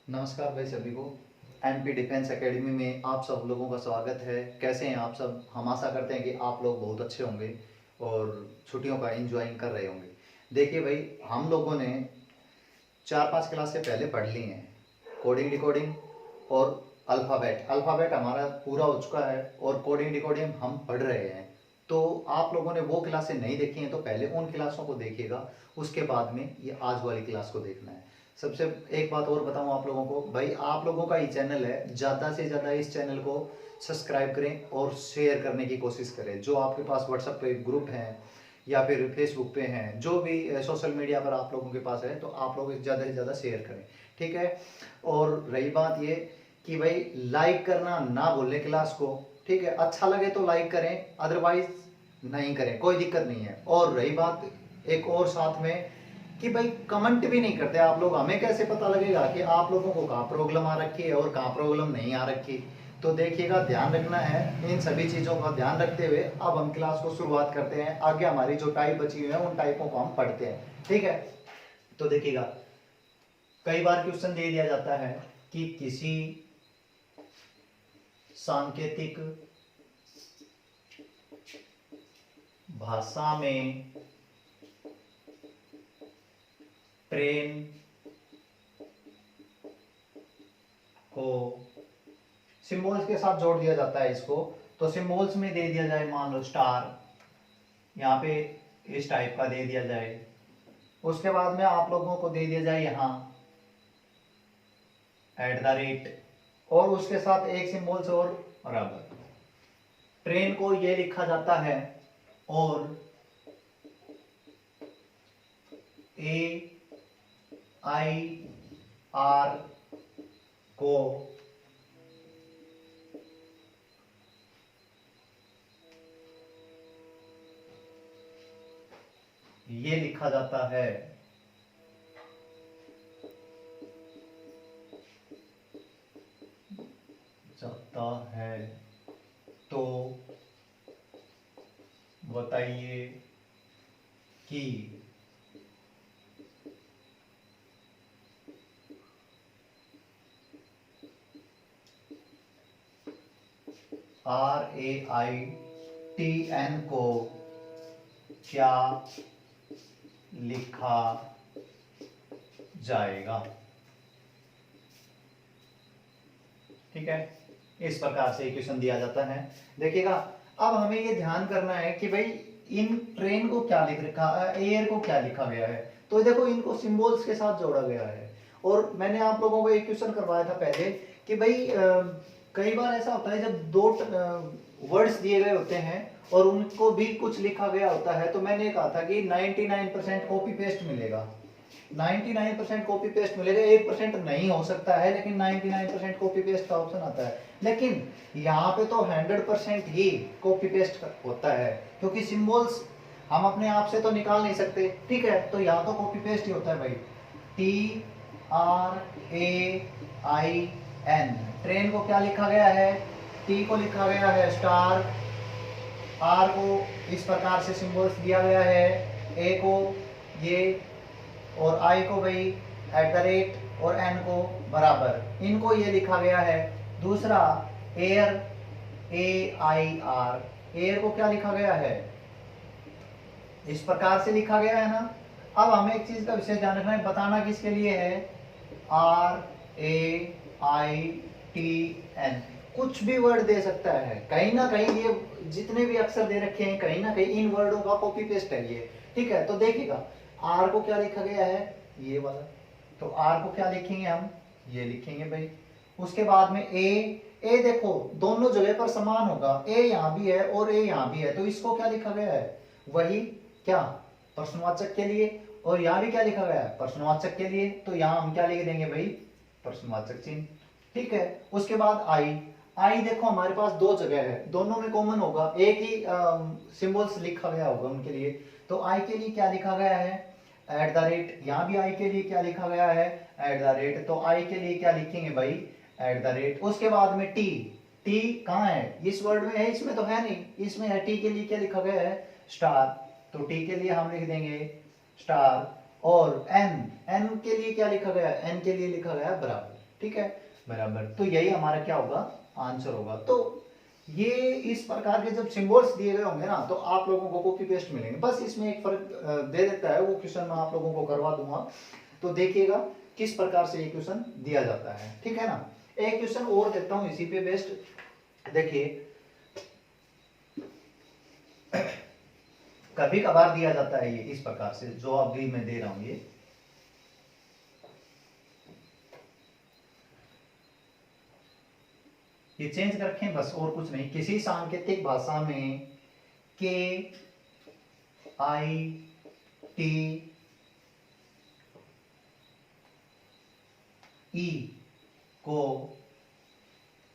नमस्कार भाई सभी को। एमपी डिफेंस एकेडमी में आप सब लोगों का स्वागत है। कैसे हैं आप सब? हम आशा करते हैं कि आप लोग बहुत अच्छे होंगे और छुट्टियों का एंजॉइंग कर रहे होंगे। देखिए भाई, हम लोगों ने 4-5 क्लास से पहले पढ़ ली हैं कोडिंग डिकोडिंग और अल्फ़ाबेट। अल्फ़ाबेट हमारा पूरा हो चुका है और कोडिंग डिकोडिंग हम पढ़ रहे हैं। तो आप लोगों ने वो क्लासें नहीं देखी हैं तो पहले उन क्लासों को देखिएगा, उसके बाद में ये आज वाली क्लास को देखना है। सबसे एक बात और बताऊं आप लोगों को, भाई आप लोगों का ही चैनल है, ज़्यादा से ज़्यादा इस चैनल को सब्सक्राइब करें और शेयर करने की कोशिश करें। जो आपके पास व्हाट्सएप पे ग्रुप हैं या फिर फेसबुक पे हैं, जो भी सोशल मीडिया पर आप लोगों के पास है, तो आप लोग ज़्यादा से ज़्यादा शेयर करें, ठीक है। और रही बात ये कि भाई लाइक करना ना भूलें क्लास को, ठीक है। अच्छा लगे तो लाइक करें, अदरवाइज नहीं करें, कोई दिक्कत नहीं है। और रही बात एक और साथ में कि भाई कमेंट भी नहीं करते आप लोग, हमें कैसे पता लगेगा कि आप लोगों को कहाँ प्रॉब्लम आ रखी है और कहाँ प्रॉब्लम नहीं आ रखी। तो देखिएगा, ध्यान रखना है। इन सभी चीज़ों का ध्यान रखते हुए अब हम क्लास को शुरुआत करते हैं। आगे हमारी जो टाइप बची हुई है उन टाइपों को हम पढ़ते हैं, ठीक है। तो देखिएगा, कई बार क्वेश्चन दे दिया जाता है कि किसी सांकेतिक भाषा में ट्रेन को सिंबल्स के साथ जोड़ दिया जाता है इसको। तो सिंबल्स में दे दिया जाए, मान लो स्टार, यहाँ पे इस टाइप का दे दिया जाए। उसके बाद में आप लोगों को दे दिया जाए यहाँ @ और उसके साथ एक सिंबल्स और बराबर। ट्रेन को ये लिखा जाता है और AIR को ये लिखा जाता है तो बताइए कि RAITN को क्या लिखा जाएगा, ठीक है। इस प्रकार से क्वेश्चन दिया जाता है। देखिएगा, अब हमें ये ध्यान करना है कि भाई इन ट्रेन को क्या लिख रखा है, एयर को क्या लिखा गया है। तो देखो, इनको सिंबल्स के साथ जोड़ा गया है। और मैंने आप लोगों को एक क्वेश्चन करवाया था पहले कि भाई कई बार ऐसा होता है जब दो वर्ड्स दिए गए होते हैं और उनको भी कुछ लिखा गया होता है, तो मैंने कहा था कि 99% कॉपी पेस्ट मिलेगा। 99% कॉपी पेस्ट मिलेगा, 1% नहीं हो सकता है, लेकिन 99% कॉपी पेस्ट का ऑप्शन आता है। लेकिन यहाँ पे तो 100% ही कॉपी पेस्ट होता है, क्योंकि सिंबल्स हम अपने आप से तो निकाल नहीं सकते, ठीक है। तो यहाँ तो कॉपी पेस्ट ही होता है भाई। TRAIN, ट्रेन को क्या लिखा गया है? टी को लिखा गया है स्टार, आर को इस प्रकार से सिंबल्स दिया गया है, ए को ये, और आई को भाई @ और एन को बराबर। इनको ये लिखा गया है। दूसरा एयर, AIR, एयर को क्या लिखा गया है? इस प्रकार से लिखा गया है ना। अब हमें एक चीज का विशेष ध्यान रखना है, बताना किसके लिए है? RAITN। कुछ भी वर्ड दे सकता है, कहीं ना कहीं ये जितने भी अक्षर दे रखे हैं कहीं ना कहीं इन वर्डों का कॉपी पेस्ट है ये, ठीक है। तो देखिएगा, आर को क्या लिखा गया है? ये वाला। तो आर को क्या लिखेंगे हम? ये लिखेंगे भाई। उसके बाद में ए देखो दोनों जगह पर समान होगा, ए यहाँ भी है और ए यहाँ भी है, तो इसको क्या लिखा गया है? वही क्या, प्रश्नवाचक के लिए। और यहाँ भी क्या लिखा गया है? प्रश्नवाचक के लिए। तो यहाँ हम क्या लिख देंगे भाई? प्रश्नवाचक चिन्ह, ठीक है। उसके बाद आई देखो हमारे पास दो जगह है, दोनों में कॉमन होगा, एक ही सिंबल्स लिखा गया होगा उनके लिए। तो आई के लिए क्या लिखा गया है? @ यहाँ भी आई के लिए क्या लिखा गया है? @ तो आई के लिए क्या लिखेंगे भाई? @ उसके बाद में टी कहाँ है? इस वर्ड में है, इसमें तो है नहीं, इसमें है। टी के लिए क्या लिखा गया है? स्टार। तो टी के लिए हम लिख देंगे स्टार। और एन के लिए क्या लिखा गया है? एन के लिए लिखा गया है बराबर। ठीक है, बराबर। तो यही हमारा क्या होगा, आंसर होगा। तो ये इस प्रकार के जब सिंबल्स दिए गए होंगे ना, तो आप लोगों को कॉपी पेस्ट मिलेंगे। बस इसमें एक फर्क दे देता है, वो क्वेश्चन मैं आप लोगों को करवा दूंगा, तो देखिएगा किस प्रकार से ये क्वेश्चन दिया जाता है, ठीक है ना। एक क्वेश्चन और देता हूं इसी पे बेस्ड, देखिए कभी कभार दिया जाता है ये इस प्रकार से, जो अभी मैं दे रहा हूं ये चेंज कर रखें बस, और कुछ नहीं। किसी सांकेतिक भाषा में के आई टी ई को,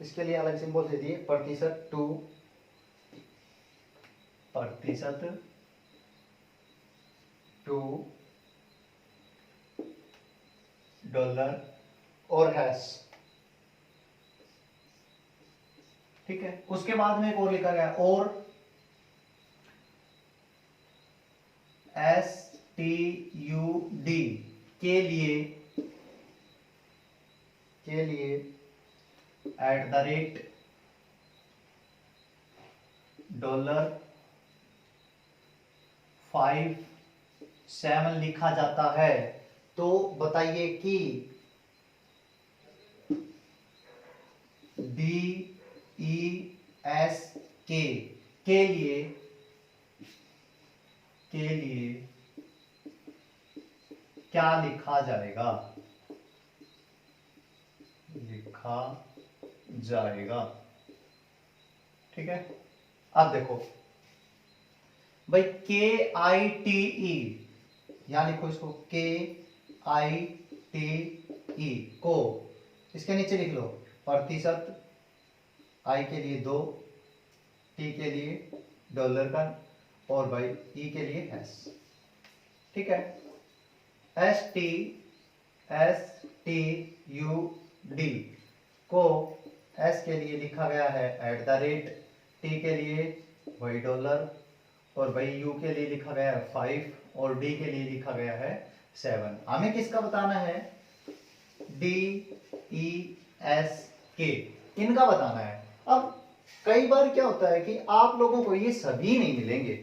इसके लिए अलग सिंबल दे दिए, प्रतिशत टू, प्रतिशत टू, डॉलर और हैश, ठीक है। उसके बाद में एक और लिखा गया, और STUD के लिए $57 लिखा जाता है। तो बताइए कि DES के लिए क्या लिखा जाएगा, ठीक है। अब देखो भाई, KITE, यहां लिखो इसको, KITE को, इसके नीचे लिख लो प्रतिशत, I के लिए 2, T के लिए डॉलर का, और भाई E के लिए हैश, ठीक है। STUD को S के लिए लिखा गया है @ T के लिए वही डॉलर, और भाई U के लिए लिखा गया है 5, और D के लिए लिखा गया है 7। हमें किसका बताना है, DES इनका बताना है। अब कई बार क्या होता है कि आप लोगों को ये सभी नहीं मिलेंगे,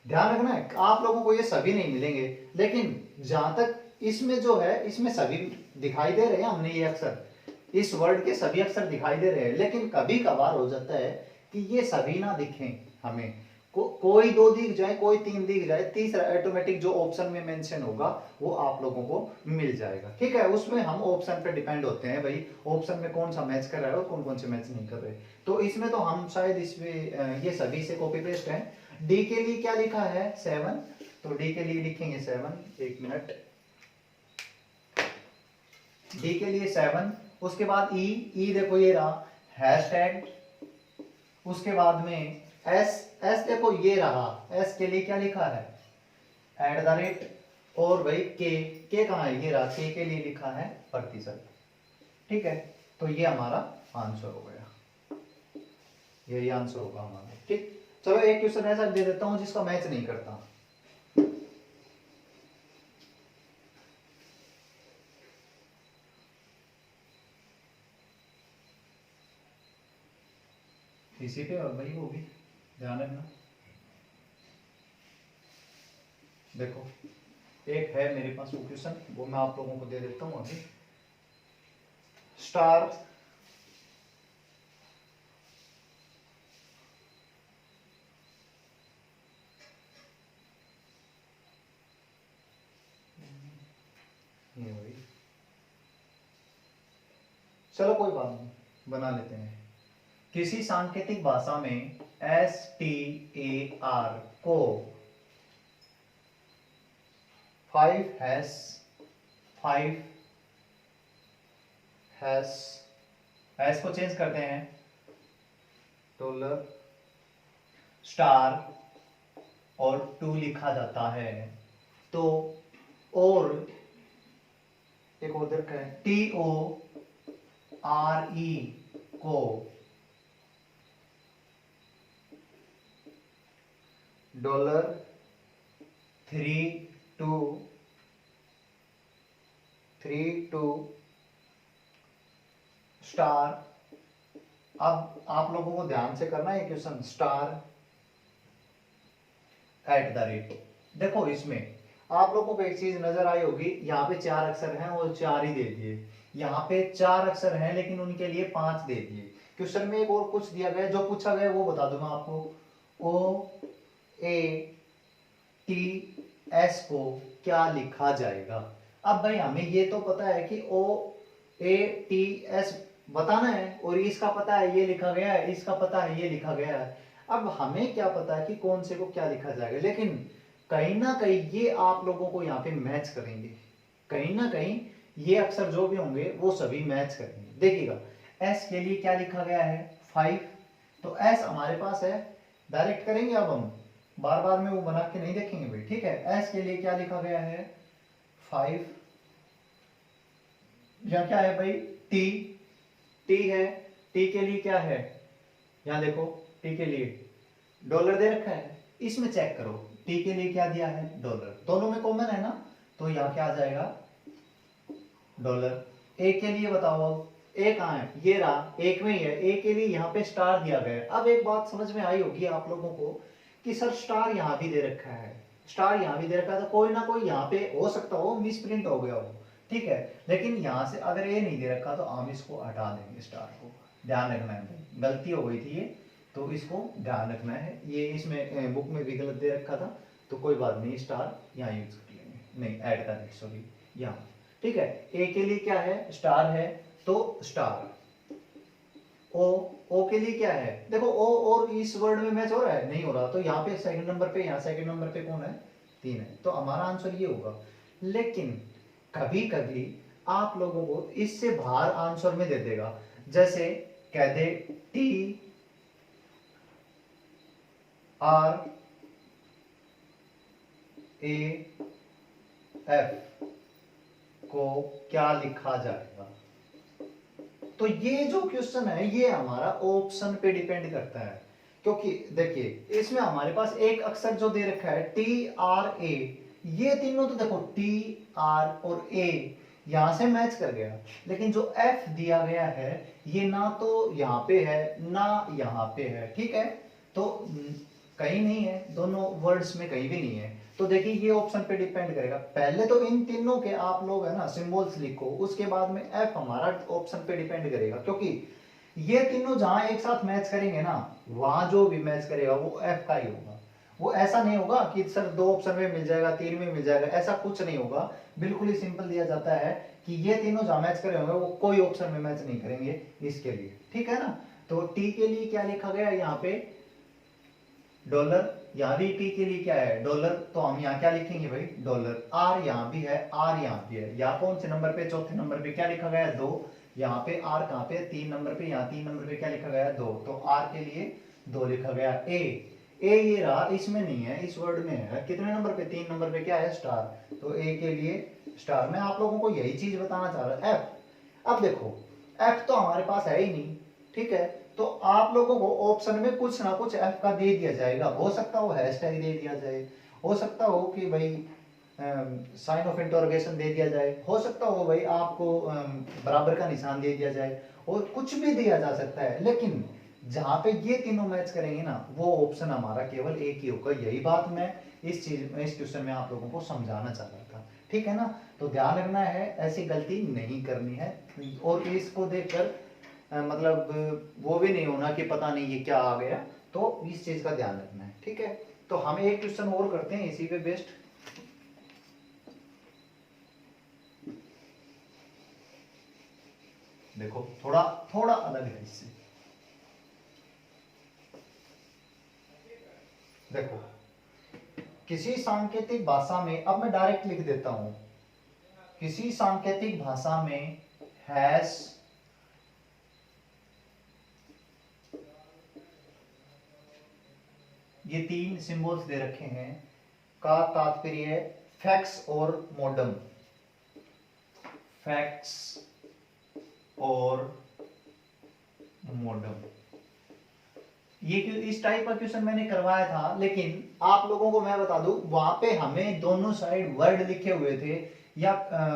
ध्यान रखना है, आप लोगों को ये सभी नहीं मिलेंगे, लेकिन जहां तक इसमें जो है, इसमें सभी दिखाई दे रहे हैं, हमने ये अक्षर, इस वर्ड के सभी अक्षर दिखाई दे रहे हैं, लेकिन कभी कभार हो जाता है कि ये सभी ना दिखें हमें, कोई 2 दिख जाए, कोई 3 दिख जाए, तीसरा ऑटोमेटिक जो ऑप्शन में मेंशन होगा वो आप लोगों को मिल जाएगा, ठीक है। उसमें हम ऑप्शन पे डिपेंड होते हैं भाई, ऑप्शन में कौन सा मैच कर रहा है और कौन कौन से मैच नहीं कर रहे। तो इसमें तो हम शायद इसमें ये सभी से कॉपी पेस्ट है। डी के लिए क्या लिखा है, 7, तो डी के लिए लिखेंगे 7, एक मिनट, डी के लिए 7। उसके बाद ई देखो ये रहा हैशटैग, उसके बाद में एस देखो ये रहा, एस के लिए क्या लिखा है @ और भाई के कहाँ है, ये रहा, के लिए लिखा है प्रतिशत, ठीक है। तो ये हमारा आंसर हो गया, यही आंसर होगा हमारा, ठीक। चलो एक क्वेश्चन ऐसा दे देता हूं जिसका मैच नहीं करता, इसी पे और भाई वो भी ध्यान रखना। देखो एक है मेरे पास वो क्वेश्चन, वो मैं आप लोगों को दे देता हूं अभी। स्टार चलो कोई बात नहीं, बना लेते हैं। किसी सांकेतिक भाषा में STAR को 5 हैश को चेंज करते हैं डॉलर स्टार और 2 लिखा जाता है। तो और एक और रखा है TORE को $3 to स्टार, अब आप लोगों को ध्यान से करना है question, star at the rate. देखो इसमें आप लोगों को एक चीज नजर आई होगी, यहाँ पे 4 अक्षर हैं और 4 ही दे दिए, यहाँ पे 4 अक्षर हैं लेकिन उनके लिए 5 दे दिए। क्वेश्चन में एक और कुछ दिया गया, जो पूछा गया वो बता दूं मैं आपको, ओ ए टी एस को क्या लिखा जाएगा। अब भाई हमें ये तो पता है कि ओ ए टी एस बताना है, और इसका पता है ये लिखा गया है, इसका पता है ये लिखा गया है। अब हमें क्या पता है कि कौन से को क्या लिखा जाएगा, लेकिन कहीं ना कहीं ये आप लोगों को यहाँ पे मैच करेंगे, कहीं ना कहीं ये अक्षर जो भी होंगे वो सभी मैच करेंगे। देखिएगा एस के लिए क्या लिखा गया है 5, तो एस हमारे पास है, डायरेक्ट करेंगे, अब हम बार बार में वो बना के नहीं देखेंगे भाई, ठीक है। एस के लिए क्या लिखा गया है 5, या क्या है भाई टी, टी है, टी के लिए क्या है, यहां देखो टी के लिए डॉलर दे रखा है, इसमें चेक करो टी के लिए क्या दिया है डॉलर, दोनों में कॉमन है ना, तो यहां क्या आ जाएगा डॉलर। ए के लिए बताओ, अब ए कहां है, ये रहा, एक में ही है, ए के लिए यहाँ पे स्टार दिया गया है। अब एक बात समझ में आई होगी आप लोगों को कि सर स्टार यहाँ भी दे रखा है, स्टार यहाँ भी दे रखा है, तो कोई ना कोई यहाँ पे हो सकता हो मिस प्रिंट हो गया हो, ठीक है। लेकिन यहाँ से अगर ए नहीं दे रखा तो हम इसको हटा देंगे, स्टार को ध्यान रखना है, गलती हो गई थी ये, तो इसको ध्यान रखना है। ये इसमें बुक में भी गलत दे रखा था, तो कोई बात नहीं, स्टार यहाँ यूज कर लेंगे, नहीं ऐड कर देंगे, सॉरी यहाँ, ठीक है। ए के लिए क्या है स्टार है, तो स्टार। ओ के लिए क्या है, देखो ओ और इस वर्ड में मैच हो रहा है, नहीं हो रहा, तो यहाँ पे सेकंड नंबर पे, यहाँ सेकंड नंबर पे कौन है 3 है, तो हमारा आंसर ये होगा। लेकिन कभी कभी आप लोगों को इससे बाहर आंसर में दे देगा, जैसे कह दे टी आर ए एफ को क्या लिखा जाएगा। तो ये जो क्वेश्चन है ये हमारा ऑप्शन पे डिपेंड करता है, क्योंकि देखिए इसमें हमारे पास एक अक्षर जो दे रखा है टी आर ए, ये तीनों तो देखो टी आर और ए यहां से मैच कर गया, लेकिन जो एफ दिया गया है ये ना तो यहाँ पे है ना यहाँ पे है, ठीक है, तो कहीं नहीं है, दोनों वर्ड्स में कहीं भी नहीं है। तो देखिए ये ऑप्शन पे डिपेंड करेगा, पहले तो इन तीनों के आप लोग है ना सिंबल्स लिखो, उसके बाद में एफ हमारा ऑप्शन पे डिपेंड करेगा, क्योंकि ये तीनों जहां एक साथ मैच करेंगे ना, वहां जो भी मैच करेगा वो एफ का ही होगा। वो ऐसा नहीं होगा कि सर 2 ऑप्शन में मिल जाएगा 3 में मिल जाएगा, ऐसा कुछ नहीं होगा, बिल्कुल ही सिंपल दिया जाता है कि ये तीनों जहां मैच करे होंगे वो कोई ऑप्शन में मैच नहीं करेंगे इसके लिए, ठीक है ना। तो टी के लिए क्या लिखा गया है यहाँ पे डॉलर, यहाँ भी टी के लिए क्या है डॉलर, तो हम यहाँ क्या लिखेंगे भाई डॉलर। आर यहाँ भी है, आर यहाँ भी है, यहाँ कौन से नंबर पे चौथे नंबर पे क्या लिखा गया है 2, यहाँ पे आर कहाँ पे 3 नंबर पे, यहाँ 3 नंबर पे क्या लिखा गया है 2, तो आर के लिए 2 लिखा गया। ए ये रहा, इसमें नहीं है, इस वर्ड में है, कितने नंबर पे 3 नंबर पे क्या है स्टार, तो ए के लिए स्टार। मैं आप लोगों को यही चीज बताना चाह रहा था। एफ, अब देखो एफ तो हमारे पास है ही नहीं, ठीक है, तो आप लोगों को ऑप्शन में कुछ ना कुछ एफ का दे दिया जाएगा, हो सकता हो हैशटैग दे दिया जाए, हो सकता हो कि भाई साइन ऑफ इंटरोगेशन दे दिया जाए, हो सकता हो भाई आपको बराबर का निशान दे दिया जाए, और कुछ भी दिया जा सकता है, लेकिन जहां पे ये तीनों मैच करेंगे ना वो ऑप्शन हमारा केवल एक ही होगा। यही बात मैं इस चीज में इस क्वेश्चन में आप लोगों को समझाना चाह रहा था, ठीक है ना। तो ध्यान रखना है, ऐसी गलती नहीं करनी है, और इसको देखकर मतलब वो भी नहीं होना कि पता नहीं ये क्या आ गया, तो इस चीज का ध्यान रखना है, ठीक है। तो हम एक क्वेश्चन और करते हैं इसी पे बेस्ड। देखो थोड़ा थोड़ा अलग है इससे, देखो किसी सांकेतिक भाषा में, अब मैं डायरेक्ट लिख देता हूं, किसी सांकेतिक भाषा में हैश ये 3 सिंबल्स दे रखे हैं का तात्पर्य है फैक्ट्स और मॉडम, फैक्ट्स और मॉडम। ये इस टाइप का क्वेश्चन मैंने करवाया था, लेकिन आप लोगों को मैं बता दूं वहां पे हमें दोनों साइड वर्ड लिखे हुए थे, या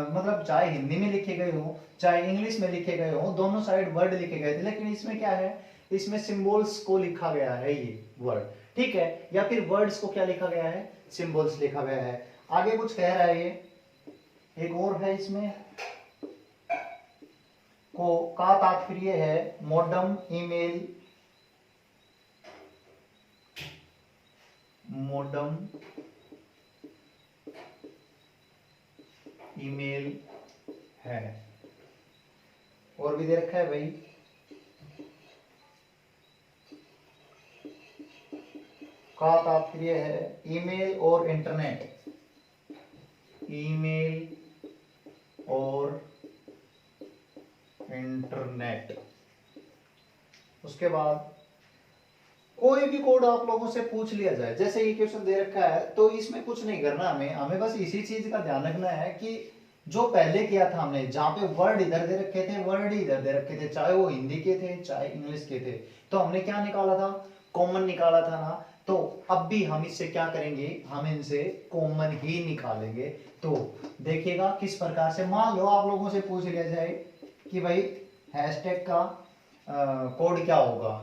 मतलब चाहे हिंदी में लिखे गए हो चाहे इंग्लिश में लिखे गए हो, दोनों साइड वर्ड लिखे गए थे, लेकिन इसमें क्या है, इसमें सिंबल्स को लिखा गया है ये वर्ड, ठीक है, या फिर वर्ड्स को क्या लिखा गया है, सिंबल्स लिखा गया है। आगे कुछ कह रहा है ये, एक और है इसमें को का तात्पर्य है मोडम ईमेल, मोडम ईमेल है, और भी दे रखा है भाई, का तात्पर्य है ईमेल और इंटरनेट, ईमेल और इंटरनेट। उसके बाद कोई भी कोड आप लोगों से पूछ लिया जाए, जैसे ये क्वेश्चन दे रखा है, तो इसमें कुछ नहीं करना, हमें बस इसी चीज का ध्यान रखना है कि जो पहले किया था हमने, जहां पे वर्ड इधर दे रखे थे वर्ड इधर दे रखे थे, चाहे वो हिंदी के थे चाहे इंग्लिश के थे, तो हमने क्या निकाला था, कॉमन निकाला था ना। तो अब भी हम इससे क्या करेंगे, हम इनसे कॉमन ही निकालेंगे। तो देखिएगा किस प्रकार से, मान लो आप लोगों से पूछ लिया जाए कि भाई हैशटैग का कोड क्या होगा,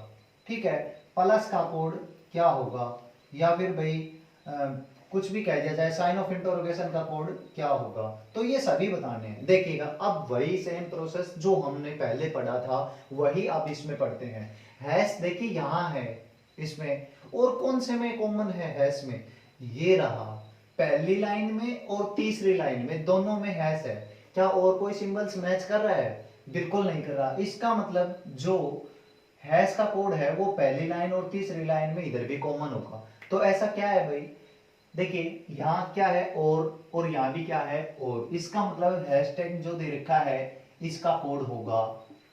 ठीक है, प्लस का कोड क्या होगा, या फिर भाई कुछ भी कह दिया जाए साइन ऑफ इंटरोगेशन का कोड क्या होगा, तो ये सभी बताने हैं। देखिएगा अब वही सेम प्रोसेस जो हमने पहले पढ़ा था वही अब इसमें पढ़ते हैं। हैश देखिए यहाँ है इसमें, और कौन से में कॉमन है हैश में, ये रहा पहली लाइन में और तीसरी लाइन में, दोनों में हैश है। क्या और कोई सिंबल्स मैच कर रहा है, बिल्कुल नहीं कर रहा। इसका मतलब जो हैश का कोड है वो पहली लाइन और तीसरी लाइन में इधर भी कॉमन होगा। तो ऐसा क्या है भाई, देखिए यहाँ क्या है और यहाँ भी क्या है और, इसका मतलब हैशटैग जो दे रखा है इसका कोड होगा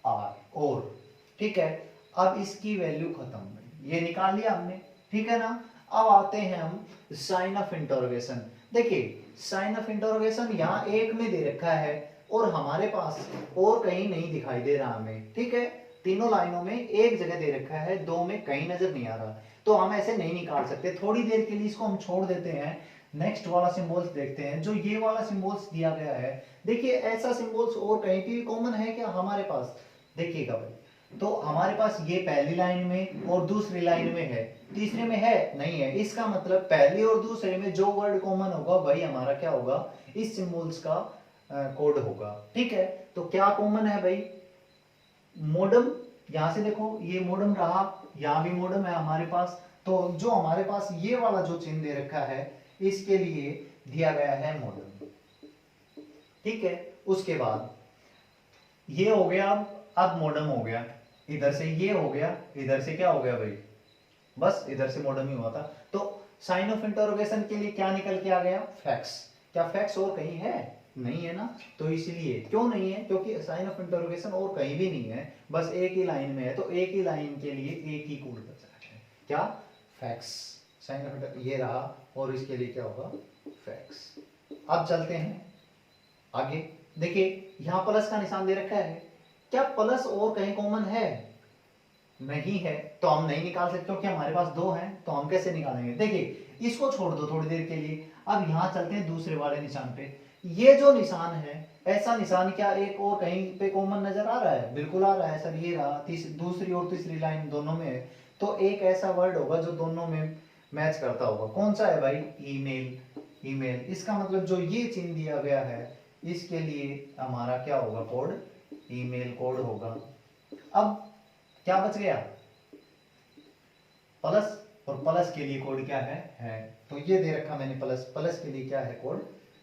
आर और, ठीक है। अब इसकी वैल्यू खत्म, ये निकाल लिया हमने, ठीक है ना। अब आते हैं हम साइन ऑफ इंटरोगेशन। देखिए साइन ऑफ इंटरोगेशन यहाँ एक में दे रखा है और हमारे पास और कहीं नहीं दिखाई दे रहा हमें, ठीक है, तीनों लाइनों में एक जगह दे रखा है, दो में कहीं नजर नहीं आ रहा, तो हम ऐसे नहीं निकाल सकते। थोड़ी देर के लिए इसको हम छोड़ देते हैं, नेक्स्ट वाला सिंबल्स देखते हैं। जो ये वाला सिंबल्स दिया गया है, देखिए ऐसा सिंबल्स और कहीं भी कॉमन है क्या हमारे पास, देखिएगा भाई, तो हमारे पास ये पहली लाइन में और दूसरी लाइन में है, तीसरे में है नहीं है। इसका मतलब पहले और दूसरे में जो वर्ड कॉमन होगा वही हमारा क्या होगा, इस सिंबल्स का कोड होगा, ठीक है। तो क्या कॉमन है भाई, मोडम, यहां से देखो ये मोडम रहा, यहां भी मोडम है हमारे पास, तो जो हमारे पास ये वाला जो चिन्ह दे रखा है इसके लिए दिया गया है मोडम, ठीक है। उसके बाद ये हो गया, अब मोडम हो गया, इधर से ये हो गया, इधर से क्या हो गया भाई, बस इधर से मोडम ही हुआ था। तो साइन ऑफ इंटरोगेशन के लिए क्या निकल के आ गया, फैक्स। क्या फैक्स और कहीं है, नहीं है ना, तो इसलिए, क्यों नहीं है, क्योंकि साइन ऑफ इंटरोगेशन और कहीं भी नहीं है, बस एक ही लाइन में है, तो एक ही लाइन के लिए एक ही कोड बचा है, क्या, फैक्स। साइन ऑफ ये रहा और इसके लिए क्या होगा, फैक्स। अब चलते हैं आगे, देखिए यहां प्लस का निशान दे रखा है, क्या प्लस और कहीं कॉमन है, नहीं है, तो हम नहीं निकाल सकते क्योंकि हमारे पास दो हैं, तो हम कैसे निकालेंगे। देखिए इसको छोड़ दो थोड़ी देर के लिए, अब यहां चलते हैं दूसरे वाले निशान पे। ये जो निशान है, ऐसा निशान क्या एक और कहीं पे कॉमन नजर आ रहा है, बिल्कुल आ रहा है सर, ये रहा दूसरी और तीसरी लाइन दोनों में है, तो एक ऐसा वर्ड होगा जो दोनों में मैच करता होगा, कौन सा है भाई, ईमेल। ईमेल, इसका मतलब जो ये चिन्ह दिया गया है इसके लिए हमारा क्या होगा कोड, ईमेल कोड होगा। अब क्या बच गया, प्लस, और प्लस के लिए कोड क्या है, तो ये दे रखा मैंने प्लस, प्लस के लिए क्या है, कोड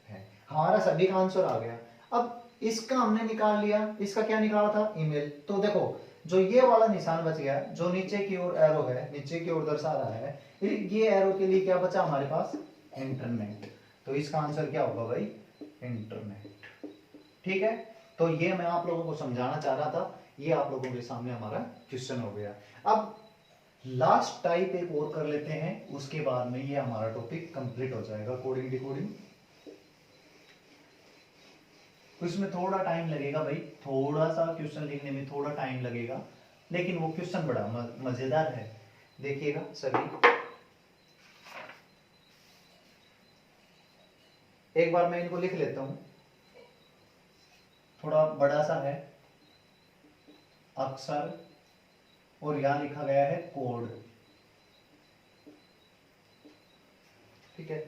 है। हमारा सभी का आंसर आ गया। अब इसका हमने निकाल लिया, इसका क्या निकाला था, ईमेल। तो देखो जो ये वाला निशान बच गया, जो नीचे की ओर एरो है, नीचे की ओर दर्शा रहा है, ये एरो के लिए क्या बचा हमारे पास, इंटरनेट। तो इसका आंसर क्या होगा भाई, इंटरनेट, ठीक है। तो ये मैं आप लोगों को समझाना चाह रहा था, ये आप लोगों के सामने हमारा क्वेश्चन हो गया। अब लास्ट टाइप एक और कर लेते हैं, उसके बाद में ये हमारा टॉपिक कंप्लीट हो जाएगा, कोडिंग डिकोडिंग। इसमें थोड़ा टाइम लगेगा भाई, थोड़ा सा क्वेश्चन लिखने में थोड़ा टाइम लगेगा, लेकिन वो क्वेश्चन बड़ा मजेदार है, देखिएगा सभी। एक बार मैं इनको लिख लेता हूं, थोड़ा बड़ा सा है, अक्षर, और यहां लिखा गया है कोड। ठीक है,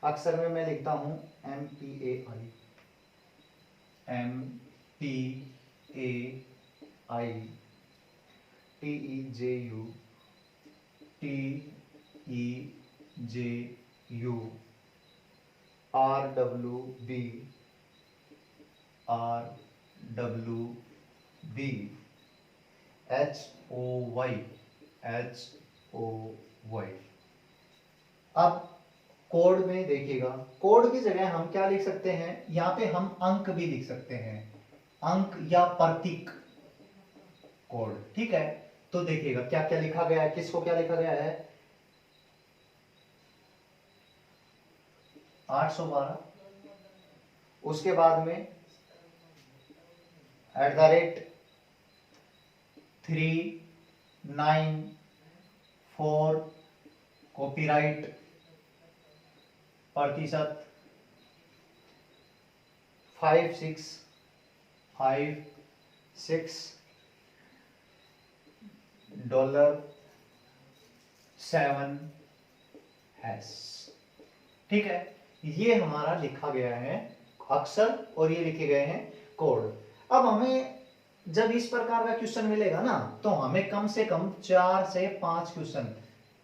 अक्षर में मैं लिखता हूं MPAI, MPAI, TEJU, TEJU, RWB, RWB, HOY, HOY। अब कोड में देखिएगा, कोड की जगह हम क्या लिख सकते हैं, यहां पे हम अंक भी लिख सकते हैं, अंक या प्रतीक कोड। ठीक है, तो देखिएगा क्या क्या लिखा गया है, किसको क्या लिखा गया है, 812, उसके बाद में @394 कॉपीराइट प्रतिशत, 5656 $7। ठीक है, ये हमारा लिखा गया है अक्षर और ये लिखे गए हैं कोड। अब हमें जब इस प्रकार का क्वेश्चन मिलेगा ना, तो हमें कम से कम 4 से 5 क्वेश्चन,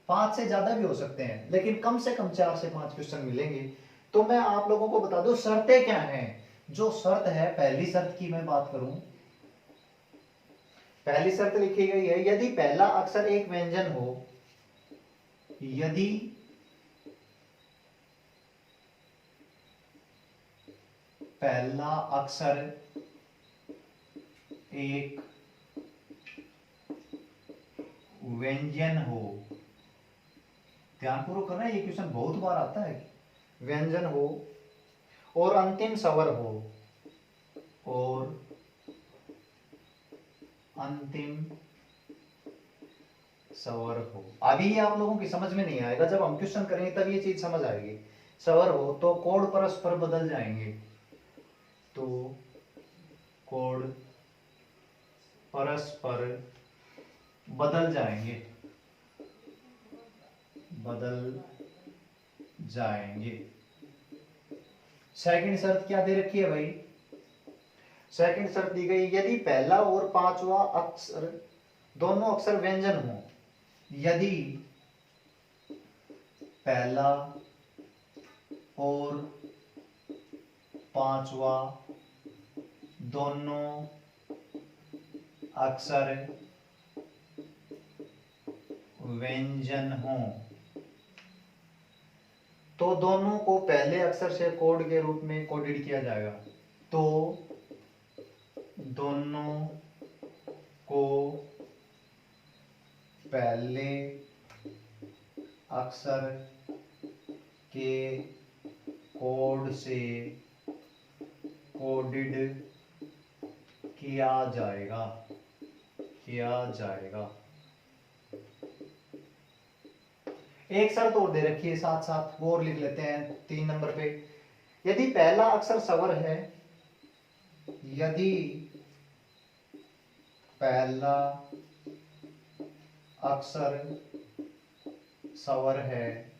5 से ज्यादा भी हो सकते हैं, लेकिन कम से कम 4 से 5 क्वेश्चन मिलेंगे। तो मैं आप लोगों को बता दूं शर्तें क्या हैं। जो शर्त है, पहली शर्त की मैं बात करूं, पहली शर्त लिखी गई है, यदि पहला अक्षर एक व्यंजन हो, यदि पहला अक्षर एक व्यंजन हो, ध्यानपूर्वक करना, ये क्वेश्चन बहुत बार आता है, व्यंजन हो और अंतिम स्वर हो, और अंतिम स्वर हो। अभी ये आप लोगों की समझ में नहीं आएगा, जब हम क्वेश्चन करेंगे तब ये चीज समझ आएगी। स्वर हो तो कोड परस्पर बदल जाएंगे, तो कोड परस्पर बदल जाएंगे, बदल जाएंगे। सेकंड शर्त क्या दे रखी है भाई, सेकंड शर्त दी गई, यदि पहला और पांचवा अक्षर दोनों अक्षर व्यंजन हो, यदि पहला और पांचवा दोनों अक्षर व्यंजन हो, तो दोनों को पहले अक्षर से कोड के रूप में कोडेड किया जाएगा। तो दोनों को पहले अक्षर के कोड से कोडेड किया जाएगा, किया जाएगा। एक शर्त और दे रखी है साथ साथ, वो और लिख लेते हैं 3 नंबर पे, यदि पहला अक्षर स्वर है, यदि पहला अक्षर स्वर है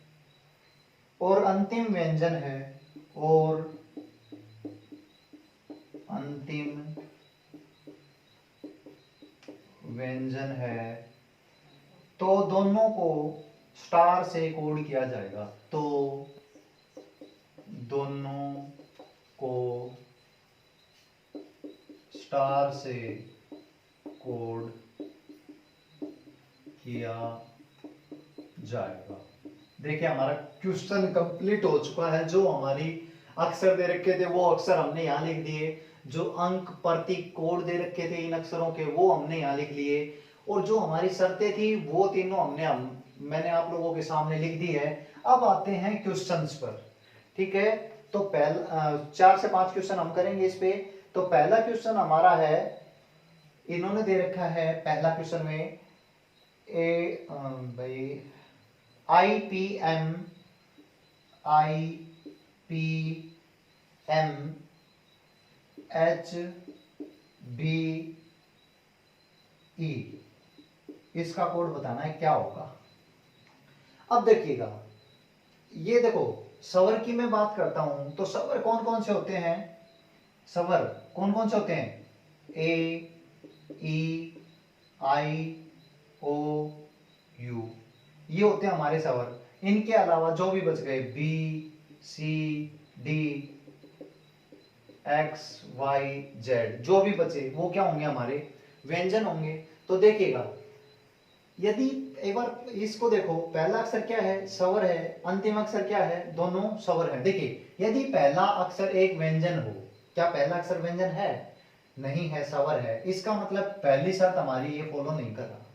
और अंतिम व्यंजन है, और अंतिम व्यंजन है, तो दोनों को स्टार से कोड किया जाएगा। तो दोनों को स्टार से कोड किया जाएगा। देखिए हमारा क्वेश्चन कंप्लीट हो चुका है। जो हमारी अक्षर दे रखे थे वो अक्षर हमने यहाँ लिख दिए, जो अंक प्रतीक कोड दे रखे थे इन अक्षरों के वो हमने यहाँ लिख लिए, और जो हमारी शर्तें थी वो तीनों मैंने आप लोगों के सामने लिख दी है। अब आते हैं क्वेश्चंस पर। ठीक है, तो पहला 4 से 5 क्वेश्चन हम करेंगे इस पे। तो पहला क्वेश्चन हमारा है, इन्होंने दे रखा है पहला क्वेश्चन में भाई IPM HOO बी ई, इसका कोड बताना है क्या होगा। अब देखिएगा, ये देखो सवर की मैं बात करता हूं तो सवर कौन कौन से होते हैं, सवर कौन कौन से होते हैं, ए ई आई ओ यू, ये होते हैं हमारे सवर। इनके अलावा जो भी बच गए B C D X Y Z, जो भी बचे वो क्या होंगे, हमारे व्यंजन होंगे। तो देखिएगा, यदि एक बार इसको देखो, पहला अक्षर क्या है, स्वर है, अंतिम अक्षर क्या है, दोनों स्वर है। देखिए यदि पहला अक्षर एक व्यंजन हो, क्या पहला अक्षर व्यंजन है, नहीं है, स्वर है, इसका मतलब पहली शर्त हमारी ये फॉलो नहीं कर रहा।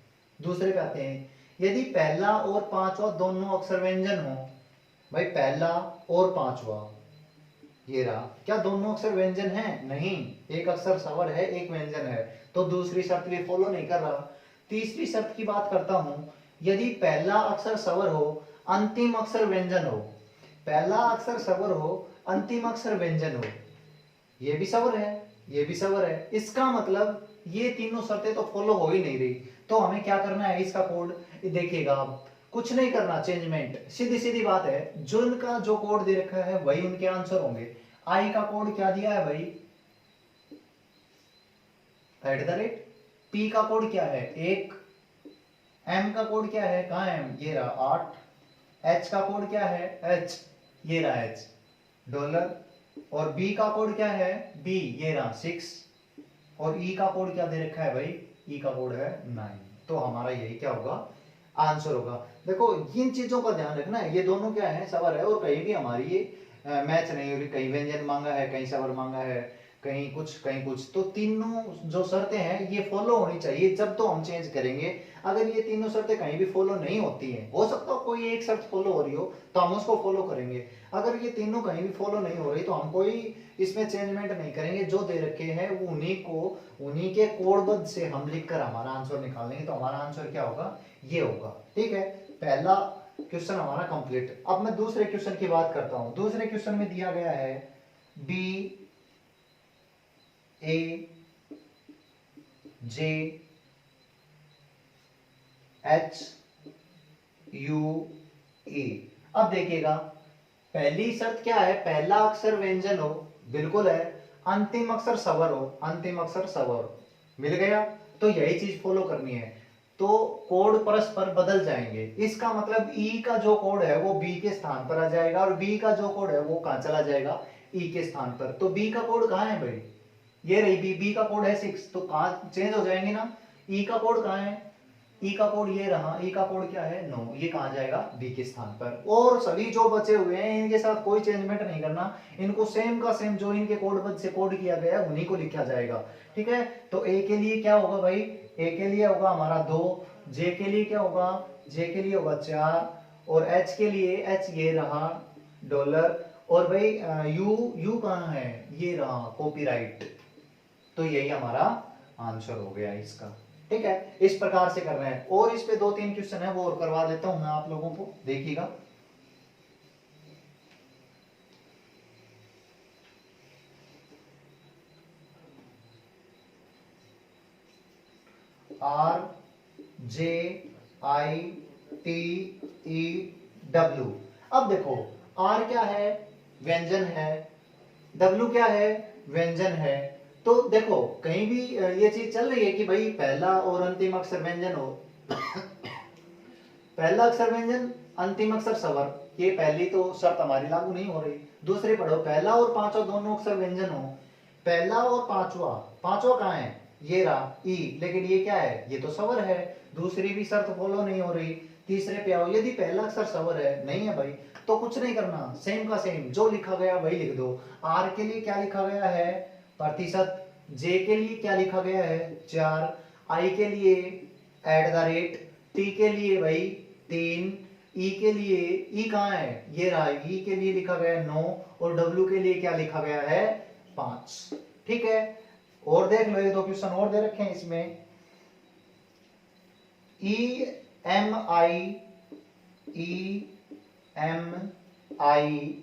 दूसरे पे आते हैं, यदि पहला और पांचवा दोनों अक्षर व्यंजन हो, भाई पहला और पांचवा ये रहा, क्या दोनों अक्षर व्यंजन है, नहीं, एक अक्षर स्वर है एक व्यंजन है, तो दूसरी शर्त भी फॉलो नहीं कर रहा। तीसरी शर्त की बात करता हूं, यदि पहला अक्षर स्वर हो, अंतिम अक्षर व्यंजन हो, पहला अक्षर स्वर हो, अंतिम अक्षर व्यंजन हो, ये भी स्वर है, ये भी स्वर है, इसका मतलब ये तीनों शर्तें तो फॉलो हो ही नहीं रही। तो हमें क्या करना है, इसका कोड देखिएगा, आप कुछ नहीं करना, चेंजमेंट, सीधी सीधी बात है, जो इनका जो कोड दे रखा है वही उनके आंसर होंगे। आई का कोड क्या दिया है भाई, @ पी का कोड क्या है 1, एम का कोड क्या है, कहां है एम, ये रहा 8, एच का कोड क्या है एच, ये रहा एच डॉलर, और बी का कोड क्या है बी, ये रहा 6, और ई का कोड क्या दे रखा है भाई, ई का कोड है 9। तो हमारा यही क्या होगा, आंसर होगा। देखो इन चीजों का ध्यान रखना है, ये दोनों क्या है, सवाल है, और कहीं भी हमारी ये मैच नहीं हो रही, कहीं व्यंजन मांगा है, कहीं सवर मांगा है, कहीं कुछ कहीं कुछ, तो तीनों जो शर्तें हैं ये फॉलो होनी चाहिए, जब तो हम चेंज करेंगे। अगर ये तीनों शर्तें कहीं भी फॉलो नहीं होती हैं, हो सकता है कोई एक शर्त फॉलो हो रही हो तो हम उसको फॉलो करेंगे, अगर ये तीनों कहीं भी फॉलो नहीं हो रही तो हम कोई इसमें चेंजमेंट नहीं करेंगे, जो दे रखे हैं वो उन्हीं के कोडबद्ध से हम लिखकर हमारा आंसर निकालेंगे। तो हमारा आंसर क्या होगा, ये होगा। ठीक है, पहला क्वेश्चन हमारा कंप्लीट। अब मैं दूसरे क्वेश्चन की बात करता हूं। दूसरे क्वेश्चन में दिया गया है बी ए जे एच यू ई। अब देखिएगा, पहली शर्त क्या है, पहला अक्षर व्यंजन हो, बिल्कुल है, अंतिम अक्षर स्वर हो, अंतिम अक्षर स्वर, मिल गया, तो यही चीज फॉलो करनी है। तो कोड परस्पर बदल जाएंगे, इसका मतलब ई का जो कोड है वो बी के स्थान पर आ जाएगा, और बी का जो कोड है वो कहां चला जाएगा, ई के स्थान पर। तो बी का कोड कहां है भाई, ये रही बी, बी का कोड है 6, तो कहां चेंज हो जाएंगे ना, ई का कोड कहां है, ई का कोड ये रहा, ई का कोड क्या है 9, ये कहां जाएगा, बी के स्थान पर। और सभी जो बचे हुए हैं इनके साथ कोई चेंजमेंट नहीं करना, इनको सेम का सेम जो इनके कोड से कोड किया गया है उन्हीं को लिखा जाएगा। ठीक है, तो ए के लिए क्या होगा भाई, ए के लिए होगा हमारा 2, जे के लिए क्या होगा, जे के लिए होगा 4, और एच के लिए, एच ये रहा डॉलर, और भाई यू कहां है, ये रहा कॉपीराइट। तो यही हमारा आंसर हो गया इसका। ठीक है, इस प्रकार से कर रहे हैं, और इस पे 2-3 क्वेश्चन है वो और करवा देता हूं मैं आप लोगों को, देखिएगा। R J I T E W। अब देखो R क्या है, व्यंजन है, W क्या है, व्यंजन है। तो देखो कहीं भी ये चीज चल रही है कि भाई पहला और अंतिम अक्षर व्यंजन हो, पहला अक्षर व्यंजन अंतिम अक्षर स्वर, ये पहली तो शर्त हमारी लागू नहीं हो रही। दूसरी पढ़ो, पहला और पांचवा दोनों अक्षर व्यंजन हो, पहला और पांचवा, पांचवा कहां है, ये रहा ई, लेकिन ये क्या है, ये तो स्वर है, दूसरी भी शर्त फॉलो नहीं हो रही। तीसरे पे आओ, यदि पहला अक्षर स्वर है, नहीं है भाई, तो कुछ नहीं करना, सेम का सेम जो लिखा गया वही लिख दो। आर के लिए क्या लिखा गया है, प्रतिशत, जे के लिए क्या लिखा गया है 4, आई के लिए @ टी के लिए भाई 3, ई के लिए, ई कहां है, ये रहा, ई के लिए लिखा गया है 9, और डब्ल्यू के लिए क्या लिखा गया है 5। ठीक है, और देख लो, ये 2 क्वेश्चन और दे रखे हैं इसमें, E M I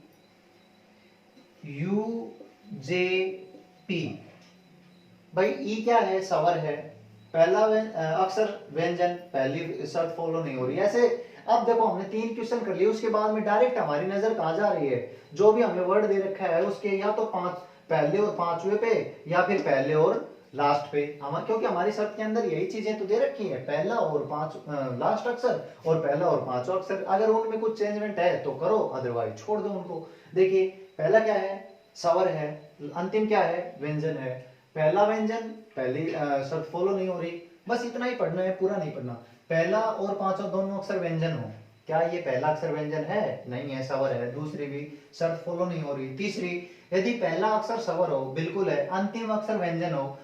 U J P, भाई ई क्या है, सवर है, पहला अक्षर व्यंजन, पहली शर्त फॉलो नहीं हो रही। ऐसे अब देखो हमने 3 क्वेश्चन कर लिए, उसके बाद में डायरेक्ट हमारी नजर कहाँ जा रही है, जो भी हमें वर्ड दे रखा है उसके या तो 5 पहले और 5वें पे, या फिर पहले और लास्ट पे। हम क्योंकि हमारी शर्त के अंदर यही चीजें तो दे रखी है, पहला और 5 लास्ट अक्षर और पहला और 5वां अक्षर। अगर उनमें कुछ चेंजमेंट है तो करो, अदरवाइज छोड़ दो उनको। देखिए पहला क्या है, सवर है, अंतिम क्या है, व्यंजन है। पहला व्यंजन, पहली शर्त फॉलो नहीं हो रही, बस इतना ही पढ़ना है, पूरा नहीं पढ़ना। पहला और 5वां दोनों अक्षर व्यंजन हो, क्या ये पहला अक्षर व्यंजन है, नहीं है, सवर है। दूसरी भी शर्त फॉलो नहीं हो रही। तीसरी, यदि पहला अक्षर सवर हो, बिल्कुल है, अंतिम अक्षर व्यंजन हो,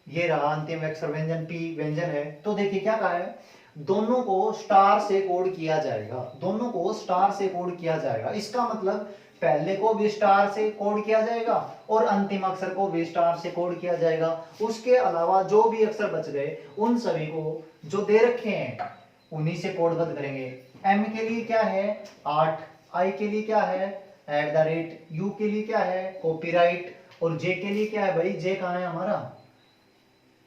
ये रहा अंतिम अक्षर व्यंजन, पी व्यंजन है, तो देखिए क्या कहा है, दोनों को स्टार से कोड किया जाएगा, दोनों को स्टार से कोड किया जाएगा। इसका मतलब पहले को भी स्टार से कोड किया जाएगा और अंतिम अक्षर को भी स्टार से कोड किया जाएगा। उसके अलावा जो भी अक्षर बच गए उन सभी को जो दे रखे हैं उन्हीं से कोडबद्ध करेंगे। एम के लिए क्या है 8, आई के लिए क्या है @, यू के लिए क्या है कॉपीराइट, और जे के लिए क्या है भाई, जे कहाँ है हमारा,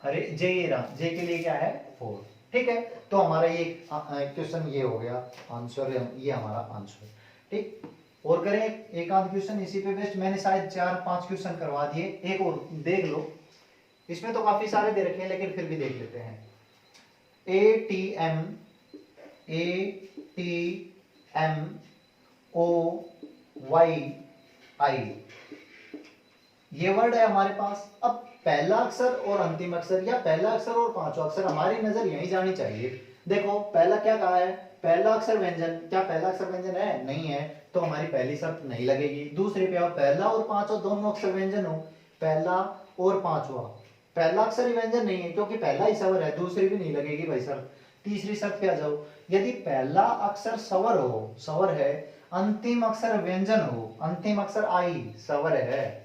अरे जे ये रहा, जे के लिए क्या है 4। ठीक है, तो हमारा ये क्वेश्चन ये हो गया आंसर, ये हमारा आंसर। ठीक, और करें एक आध क्वेश्चन इसी पे बेस्ट, मैंने शायद 4-5 क्वेश्चन करवा दिए, एक और देख लो। इसमें तो काफी सारे दे रखे हैं लेकिन फिर भी देख लेते हैं। ATM ये वर्ड है हमारे पास। अब पहला अक्षर और अंतिम अक्षर या पहला अक्षर और 5वां अक्षर, हमारी नजर यहीं जानी चाहिए। देखो पहला क्या कहा है, पहला अक्षर व्यंजन, क्या पहला अक्षर व्यंजन है, नहीं है, तो हमारी पहली शर्त नहीं लगेगी। दूसरे पे आप पहला और 5वां दोनों अक्षर व्यंजन हो, पहला और 5वां, पहला अक्षर व्यंजन नहीं है क्योंकि पहला ही सवर है, दूसरी भी नहीं लगेगी भाई शर्त। तीसरी शर्त पे आ जाओ, यदि पहला अक्षर सवर हो, सवर है, अंतिम अक्षर व्यंजन हो, अंतिम अक्षर आई सवर है,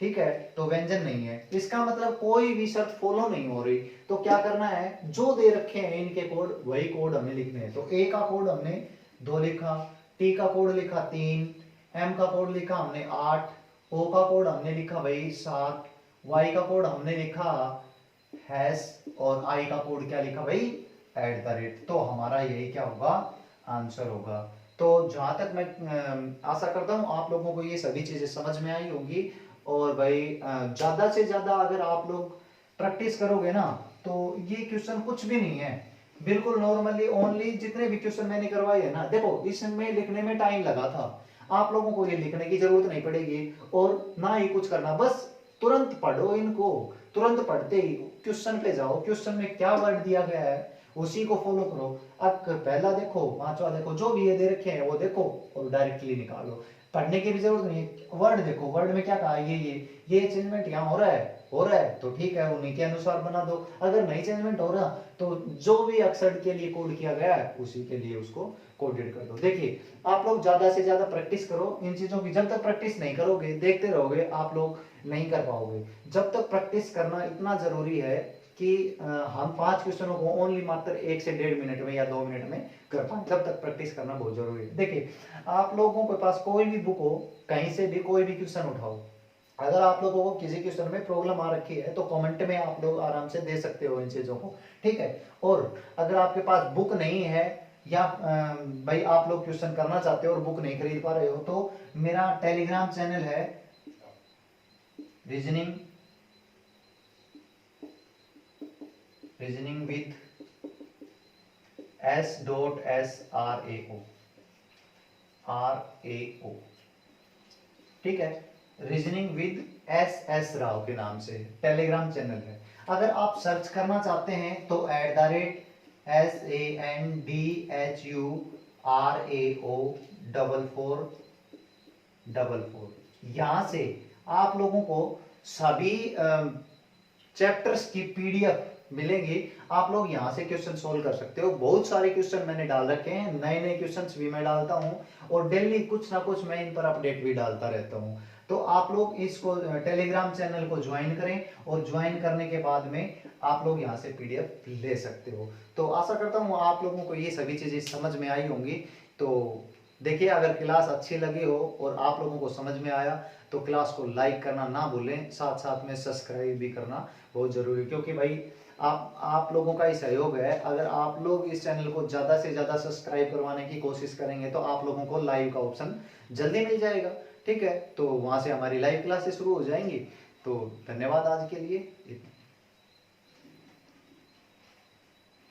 ठीक है, तो व्यंजन नहीं है। इसका मतलब कोई भी शर्त फॉलो नहीं हो रही, तो क्या करना है, जो दे रखे हैं इनके कोड वही कोड हमें लिखने हैं। तो ए का कोड हमने 2 लिखा, टी का कोड लिखा 3, एम का कोड लिखा हमने 8, ओ का कोड हमने लिखा भाई 7, वाई का कोड हमने लिखा हैश, और आई का कोड क्या लिखा भाई @। तो हमारा यही क्या होगा, आंसर होगा। तो जहां तक मैं आशा करता हूं आप लोगों को ये सभी चीजें समझ में आई होंगी। और भाई ज्यादा से ज्यादा अगर आप लोग प्रैक्टिस करोगे ना तो ये क्वेश्चन कुछ भी नहीं है, बिल्कुल नॉर्मली ओनली जितने भी क्वेश्चन मैंने करवाए है ना, देखो इसमें लिखने में टाइम लगा था, आप लोगों को ये लिखने की जरूरत नहीं पड़ेगी और ना ही कुछ करना, बस तुरंत पढ़ो इनको, तुरंत पढ़ते ही क्वेश्चन पे जाओ, क्वेश्चन में क्या वर्ड दिया गया है उसी को फॉलो करो। अब पहला देखो, 5वां देखो, जो भी ये दे रखे हैं वो देखो और डायरेक्टली निकालो, पढ़ने की भी जरूरत नहीं है। वर्ड देखो, वर्ड में क्या कहा, ये चेंजमेंट यहाँ हो रहा है तो ठीक है, उन्हीं के अनुसार बना दो। अगर नहीं चेंजमेंट हो रहा तो जो भी अक्षर के लिए कोड किया गया है उसी के लिए उसको कोडेड कर दो। देखिए आप लोग ज्यादा से ज्यादा प्रैक्टिस करो इन चीजों की, जब तक प्रैक्टिस नहीं करोगे देखते रहोगे आप लोग नहीं कर पाओगे। जब तक प्रैक्टिस करना इतना जरूरी है कि हम 5 क्वेश्चनों को ओनली मात्र 1 से 1.5 मिनट में या 2 मिनट में कर पाए, तब तक प्रैक्टिस करना बहुत जरूरी है। देखिए आप लोगों के पास कोई भी बुक हो, कहीं से भी कोई भी क्वेश्चन उठाओ, अगर आप लोगों को किसी क्वेश्चन में प्रॉब्लम आ रखी है तो कमेंट में आप लोग आराम से दे सकते हो इन चीजों को, ठीक है। और अगर आपके पास बुक नहीं है या भाई आप लोग क्वेश्चन करना चाहते हो और बुक नहीं खरीद पा रहे हो, तो मेरा टेलीग्राम चैनल है रीजनिंग विद SSRAO, ठीक है, रीजनिंग विद SS राव के नाम से टेलीग्राम चैनल है। अगर आप सर्च करना चाहते हैं तो @SANDHURAO4444, यहां से आप लोगों को सभी चैप्टर्स की PDF मिलेंगी, आप लोग यहाँ से क्वेश्चन सोल्व कर सकते हो। बहुत सारे क्वेश्चन मैंने डाल रखे हैं, नए नए क्वेश्चंस भी मैं डालता हूँ और डेली कुछ ना कुछ मैं इन पर अपडेट भी डालता रहता हूँ। तो आप लोग इसको टेलीग्राम चैनल को ज्वाइन करें और ज्वाइन करने के बाद में आप लोग यहाँ से PDF ले सकते हो। तो आशा करता हूँ आप लोगों को ये सभी चीजें समझ में आई होंगी। तो देखिए अगर क्लास अच्छी लगी हो और आप लोगों को समझ में आया तो क्लास को लाइक करना ना भूलें, साथ साथ में सब्सक्राइब भी करना बहुत जरूरी है, क्योंकि भाई आप लोगों का ही सहयोग है। अगर आप लोग इस चैनल को ज़्यादा से ज़्यादा सब्सक्राइब करवाने की कोशिश करेंगे तो आप लोगों को लाइव का ऑप्शन जल्दी मिल जाएगा। ठीक है, तो वहाँ से हमारी लाइव क्लासेस शुरू हो जाएंगी। तो धन्यवाद आज के लिए।